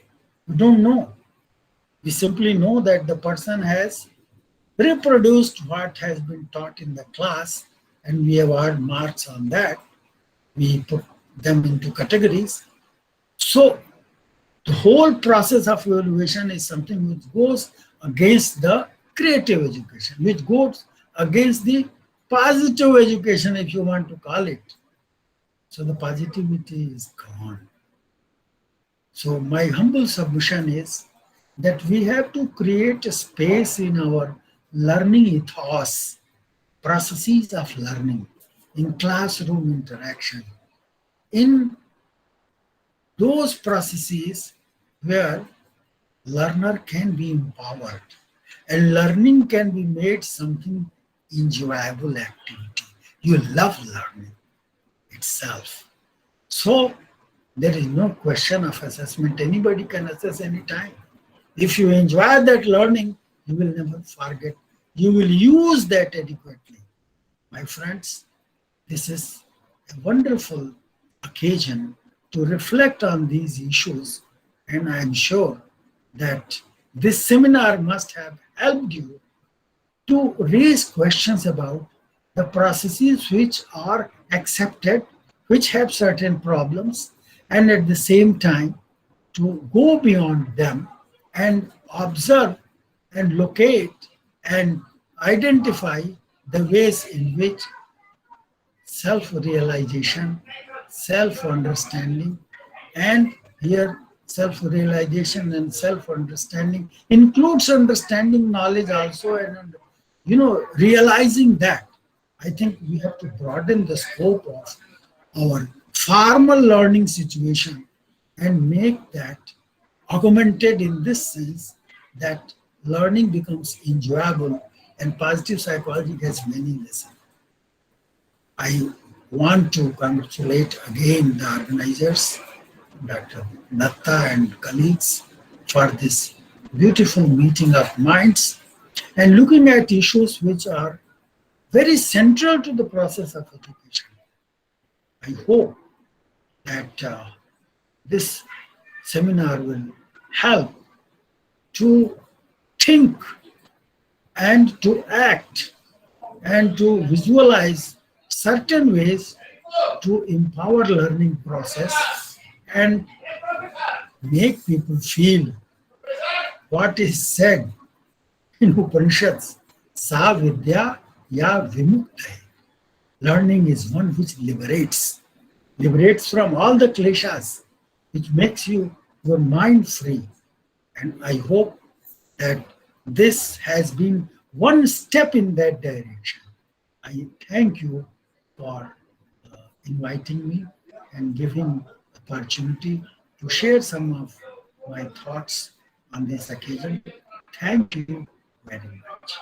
We don't know. We simply know that the person has reproduced what has been taught in the class, and we have earned marks on that. We put them into categories. So the whole process of evaluation is something which goes against the creative education, which goes against the positive education, if you want to call it. So the positivity is gone. So my humble submission is that we have to create a space in our learning ethos, processes of learning, in classroom interaction, in those processes where learner can be empowered and learning can be made something enjoyable activity. You love learning itself. So there is no question of assessment. Anybody can assess anytime. If you enjoy that learning, you will never forget. You will use that adequately. My friends, this is a wonderful occasion to reflect on these issues, and I am sure that this seminar must have helped you to raise questions about the processes which are accepted, which have certain problems, and at the same time to go beyond them and observe and locate and identify the ways in which self-realization, self-understanding, and here self-realization and self-understanding includes understanding knowledge also, and realizing that. I think we have to broaden the scope of our formal learning situation and make that augmented in this sense that learning becomes enjoyable, and positive psychology has many lessons. I want to congratulate again the organizers, Dr. Natta and colleagues, for this beautiful meeting of minds and looking at issues which are very central to the process of education. I hope that this seminar will help to think and to act and to visualize certain ways to empower learning process and make people feel what is said in Upanishads. Sa vidya ya vimukta hai. Learning is one which liberates from all the kleshas, which makes your mind free. And I hope that this has been one step in that direction. I thank you for inviting me and giving opportunity to share some of my thoughts on this occasion. Thank you very much.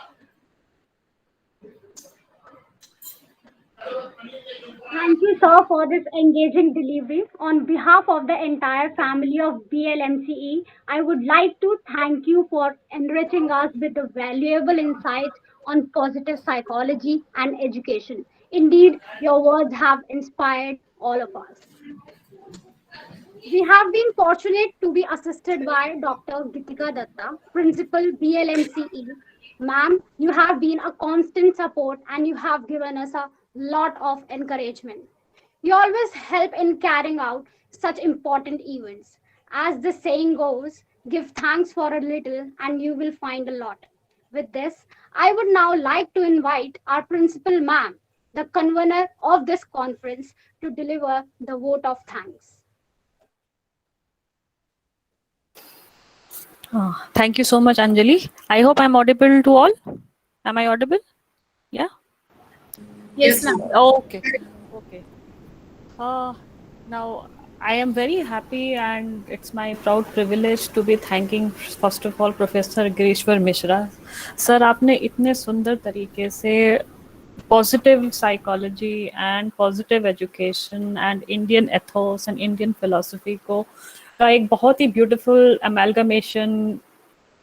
Thank you, sir, for this engaging delivery. On behalf of the entire family of BLMCE, I would like to thank you for enriching us with the valuable insights on positive psychology and education. Indeed, your words have inspired all of us. We have been fortunate to be assisted by Dr. Gitika Datta, Principal BLMCE. Ma'am, you have been a constant support and you have given us a lot of encouragement. You always help in carrying out such important events. As the saying goes, give thanks for a little and you will find a lot. With this, I would now like to invite our Principal Ma'am, the convener of this conference, to deliver the vote of thanks. Thank you so much, Anjali. I hope I'm audible to all. Am I audible? Yeah. Yes, Yes, ma'am. Okay. Okay. Now, I am very happy and it's my proud privilege to be thanking first of all Professor Girishwar Mishra. Sir, आपने इतने सुंदर तरीके से positive psychology and positive education and Indian ethos and Indian philosophy को का एक बहुत ही beautiful amalgamation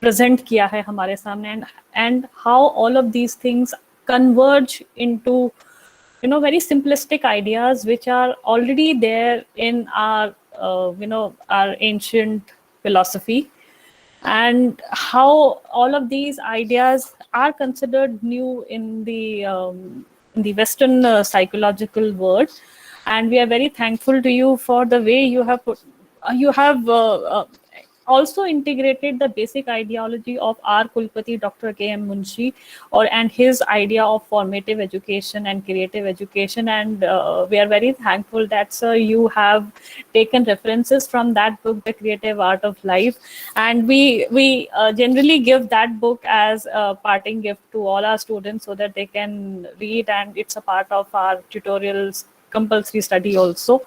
present किया है हमारे सामने and how all of these things converge into very simplistic ideas which are already there in our our ancient philosophy, and how all of these ideas are considered new in the Western psychological world. And we are very thankful to you for the way you have also integrated the basic ideology of our Kulpati, Dr. K.M. Munshi, and his idea of formative education and creative education. And we are very thankful that, sir, you have taken references from that book, The Creative Art of Life. And we generally give that book as a parting gift to all our students so that they can read, and it's a part of our tutorials compulsory study also.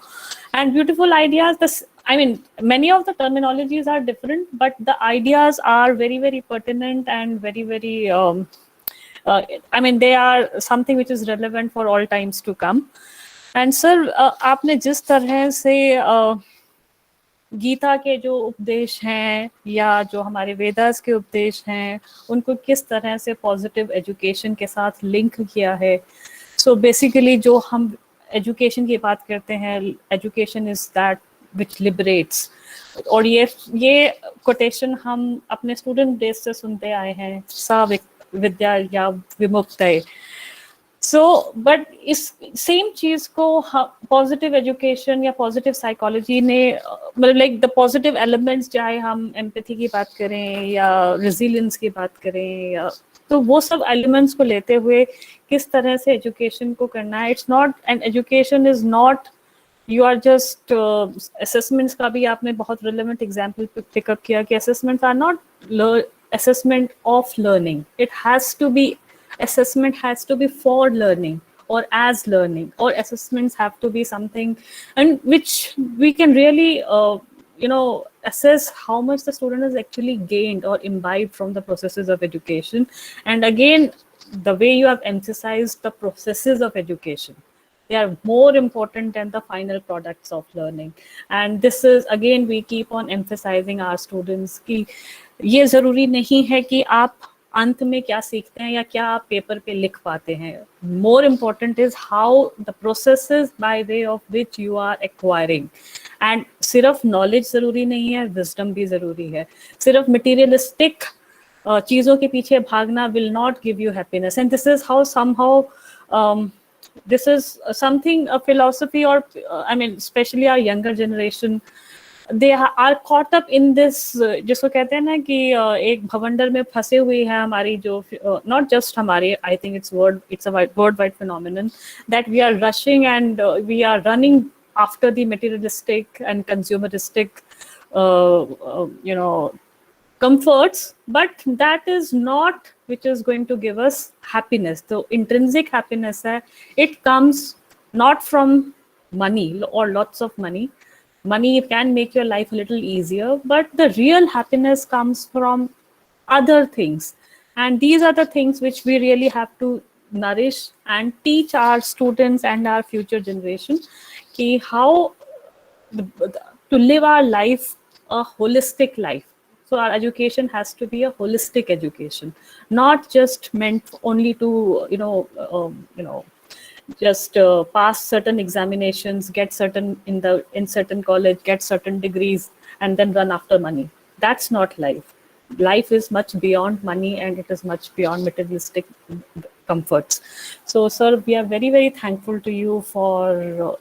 And beautiful ideas. I mean, many of the terminologies are different, but the ideas are very, very pertinent and very, very, I mean, they are something which is relevant for all times to come. And sir, आपने जिस तरह से गीता के जो उपदेश हैं या जो हमारे वेदास के उपदेश हैं उनको किस तरह से पॉजिटिव एजुकेशन के साथ लिंक किया है. सो बेसिकली जो हम एजुकेशन की बात करते हैं, education is that which liberates, और ये कोटेशन हम अपने स्टूडेंट डेज से सुनते आए हैं, सा विद्या या विमुक्तये. सो बट इस सेम चीज को पॉजिटिव एजुकेशन या पॉजिटिव साइकोलॉजी ने मतलब लाइक द पॉजिटिव एलिमेंट्स, चाहे हम एम्पैथी की बात करें या रेजिलियंस की बात करें, या तो वो सब एलिमेंट्स को लेते हुए किस तरह से एजुकेशन को करना है. It's not and education is not you are just assessments का भी आपने बहुत रिलेवेंट एग्जाम्पल पिकअप किया कि assessments are not assessment of learning. It has to be, assessment has to be for learning or as learning, or assessments have to be something and which we can really assess how much the student has actually gained or imbibed from the processes of education. And again, the way you have emphasized the processes of education, they are more important than the final products of learning. And this is again, we keep on emphasizing our students कि ये ज़रूरी नहीं है कि आप अंत में क्या सीखते हैं या क्या आप पेपर पे लिख पाते हैं. More important is how the processes by way of which you are acquiring. And सिर्फ नॉलेज ज़रूरी नहीं है, विजडम भी ज़रूरी है. सिर्फ मटीरियलिस्टिक चीज़ों के पीछे भागना will not give you happiness. And this is how somehow this is something, a philosophy, or I mean especially our younger generation, they are caught up in this, जिसको कहते हैं ना कि एक भवंडर में फंसे हुए हैं हमारी जो, not just हमारे, I think it's a worldwide phenomenon that we are rushing and we are running after the materialistic and consumeristic comforts, but that is not which is going to give us happiness. The intrinsic happiness, it comes not from money or lots of money. Money can make your life a little easier, but the real happiness comes from other things. And these are the things which we really have to nourish and teach our students and our future generation ki how to live our life a holistic life. So our education has to be a holistic education, not just meant only to just pass certain examinations, get certain in certain college, get certain degrees, and then run after money. That's not life. Life is much beyond money, and it is much beyond materialistic comforts. So, sir, we are very, very thankful to you for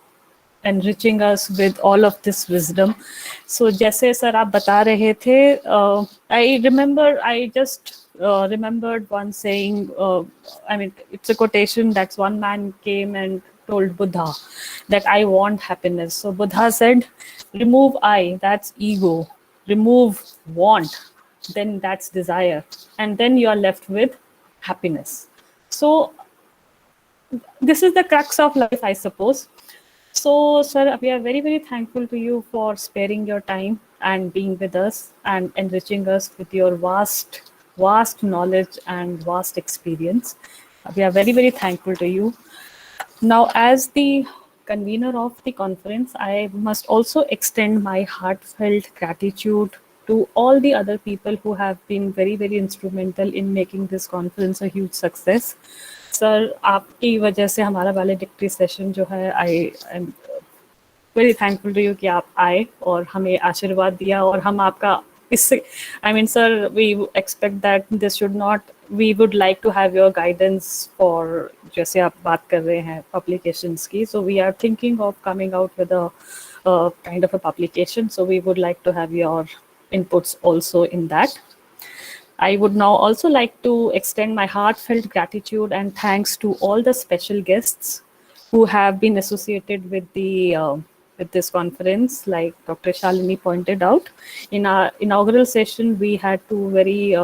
enriching us with all of this wisdom. So जैसे sir आप बता रहे थे, I just remembered one saying, I mean, it's a quotation that one man came and told Buddha that I want happiness. So Buddha said, remove I, that's ego, remove want, then that's desire, and then you are left with happiness. So this is the crux of life, I suppose. So, sir, we are very, very thankful to you for sparing your time and being with us and enriching us with your vast knowledge and vast experience. We are very, very thankful to you. Now, as the convener of the conference, I must also extend my heartfelt gratitude to all the other people who have been very, very instrumental in making this conference a huge success. Sir, आपकी वजह से हमारा valedictory session जो है, I am very thankful to you कि आप आए और हमें आशीर्वाद दिया, और हम आपका इससे, I mean sir, we expect that this should not, we would like to have your guidance for, जैसे आप बात कर रहे हैं पब्लिकेशंस की, so we are thinking of coming out with a kind of a publication, so we would like to have your inputs also in that. I would now also like to extend my heartfelt gratitude and thanks to all the special guests who have been associated with with this conference. Like Dr. Shalini pointed out, in our inaugural session, we had two very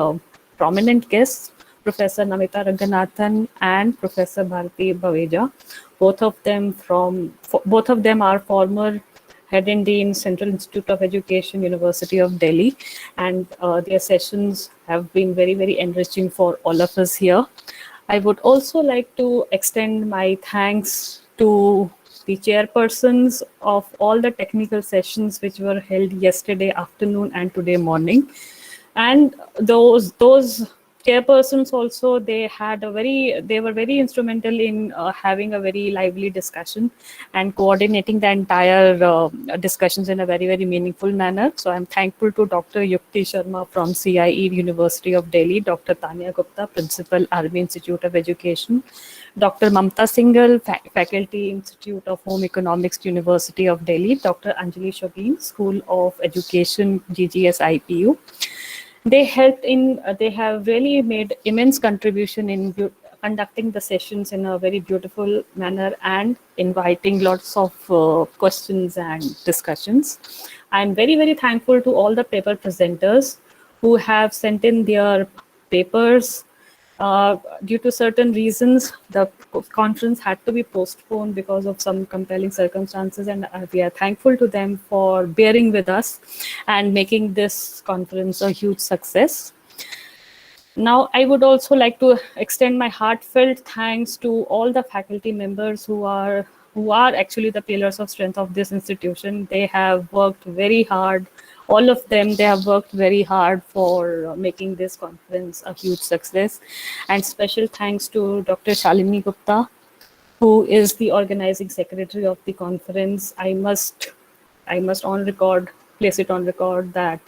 prominent guests, Professor Namita Ranganathan and Professor Bharati Baveja. Both of them are former head and dean, Central Institute of Education, University of Delhi, and their sessions have been very, very enriching for all of us here. I would also like to extend my thanks to the chairpersons of all the technical sessions which were held yesterday afternoon and today morning. And those chairpersons also, they were very instrumental in having a very lively discussion and coordinating the entire discussions in a very, very meaningful manner. So I'm thankful to Dr. Yukti Sharma from CIE University of Delhi, Dr. Tanya Gupta, Principal, Army Institute of Education, Dr. Mamta Singhal, Faculty, Institute of Home Economics, University of Delhi, Dr. Anjali Shogin, School of Education, GGS IPU. They have really made immense contribution in conducting the sessions in a very beautiful manner and inviting lots of questions and discussions. I'm very, very thankful to all the paper presenters who have sent in their papers. Due to certain reasons, the conference had to be postponed because of some compelling circumstances, and we are thankful to them for bearing with us and making this conference a huge success. Now, I would also like to extend my heartfelt thanks to all the faculty members who are actually the pillars of strength of this institution. They have worked very hard all of them, they have worked very hard for making this conference a huge success. And special thanks to Dr. Shalini Gupta, who is the organizing secretary of the conference. I must on record, place it on record that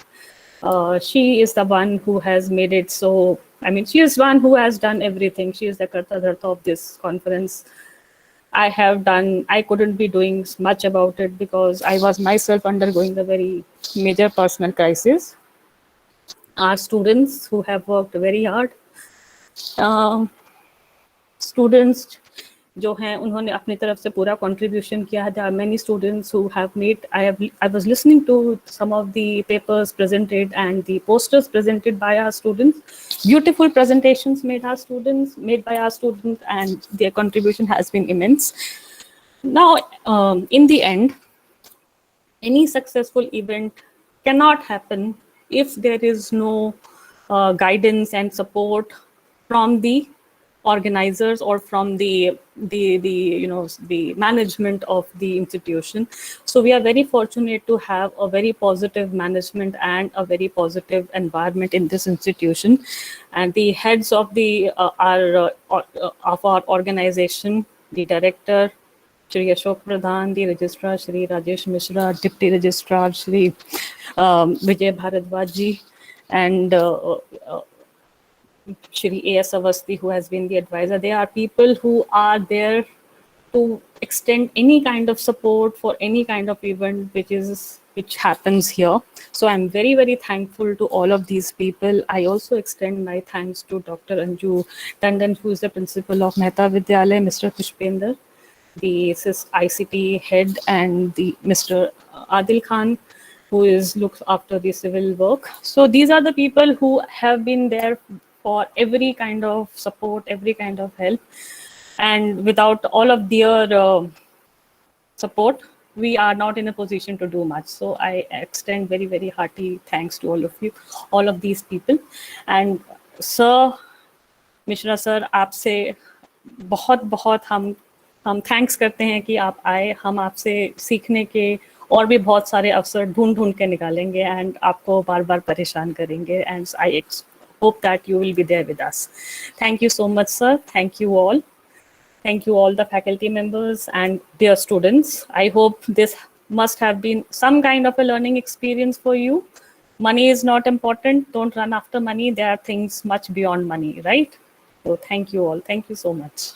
she is the one who has made it so. I mean, she is one who has done everything. She is the karta dharta of this conference. I couldn't be doing much about it because I was myself undergoing a very major personal crisis. Our students who have worked very hard, um, students जो हैं उन्होंने अपनी तरफ से पूरा contribution किया है. There are many students who have made. I was listening to some of the papers presented and the posters presented by our students. Beautiful presentations made by our students, and their contribution has been immense. Now, in the end, any successful event cannot happen if there is no guidance and support from the organizers or from the management of the institution. So we are very fortunate to have a very positive management and a very positive environment in this institution. And the heads of our organization, the director Shri Ashok Pradhan, the registrar Shri Rajesh Mishra, deputy registrar Shri Vijay Bharadwaj ji, and Shri A.S. Avasti, who has been the advisor. They are people who are there to extend any kind of support for any kind of event which happens here. So I'm very, very thankful to all of these people. I also extend my thanks to Dr. Anju Tandon, who is the principal of Mehta Vidyalaya, Mr. Pushpender, the ICT head, and the Mr. Adil Khan, who looks after the civil work. So these are the people who have been there for every kind of support, every kind of help. And without all of their support, we are not in a position to do much. So I extend very, very hearty thanks to all of you, all of these people. And Sir Mishra sir, आपसे बहुत बहुत हम thanks करते हैं कि आप आए. हम आपसे सीखने के और भी बहुत सारे अवसर ढूंढ के निकालेंगे एंड आपको बार बार परेशान करेंगे. And I hope that you will be there with us. Thank you so much, sir. Thank you all. Thank you all the faculty members and dear students. I hope this must have been some kind of a learning experience for you. Money is not important. Don't run after money. There are things much beyond money, right? So thank you all. Thank you so much.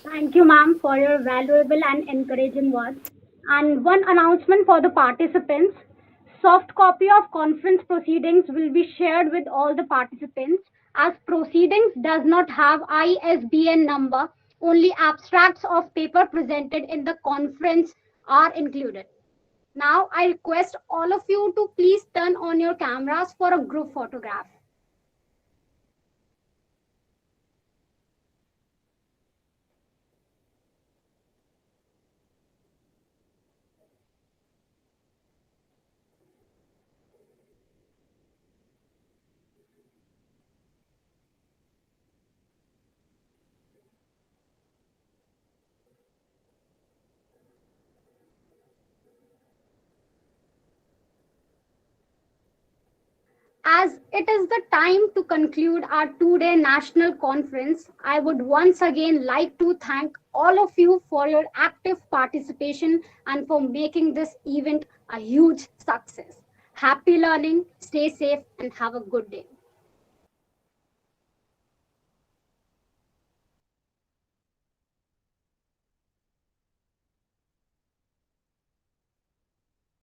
Thank you, ma'am, for your valuable and encouraging words. And one announcement for the participants. Soft copy of conference proceedings will be shared with all the participants. As proceedings does not have ISBN number, only abstracts of paper presented in the conference are included. Now, I request all of you to please turn on your cameras for a group photograph. As it is the time to conclude our two-day national conference, I would once again like to thank all of you for your active participation and for making this event a huge success. Happy learning, stay safe, and have a good day.